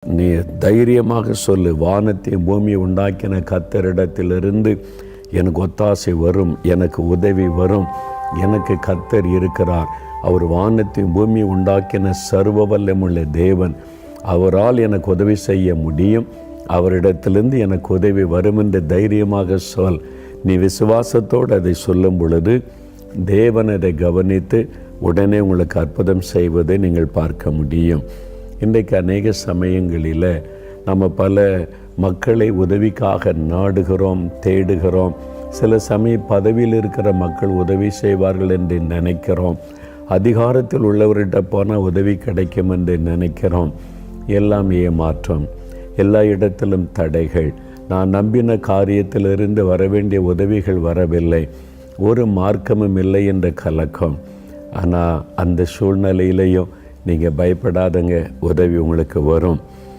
நீ தைரியமாக சொல்லு, வானத்தை பூமியை உண்டாக்கின கர்த்தரிடத்திலிருந்து எனக்கு ஒத்தாசை வரும், எனக்கு உதவி வரும். எனக்கு கர்த்தர் இருக்கிறார். அவர் வானத்தையும் பூமியை உண்டாக்கின சர்வ வல்லமுள்ள தேவன். அவரால் எனக்கு உதவி செய்ய முடியும். அவரிடத்திலிருந்து எனக்கு உதவி வரும் என்று தைரியமாக சொல். நீ விசுவாசத்தோடு அதை சொல்லும் பொழுது தேவன் அதை கவனித்து உடனே உங்களுக்கு அற்புதம் செய்வதை நீங்கள் பார்க்க முடியும். இன்றைக்கு அநேக சமயங்களில் நம்ம பல மக்களை உதவிக்காக நாடுகிறோம், தேடுகிறோம். சில சமயம் பதவியில் இருக்கிற மக்கள் உதவி செய்வார்கள் என்று நினைக்கிறோம். அதிகாரத்தில் உள்ளவர்கிட்ட போனால் உதவி கிடைக்கும் என்று நினைக்கிறோம். எல்லாம் ஏமாற்றம். எல்லா இடத்திலும் தடைகள். நான் நம்பின காரியத்திலிருந்து வரவேண்டிய உதவிகள் வரவில்லை, ஒரு மார்க்கமும் இல்லை என்ற கலக்கம். ஆனால் அந்த சூழ்நிலையிலையும் நீங்கள் பயப்படாதங்க, உதவி உங்களுக்கு வரும்.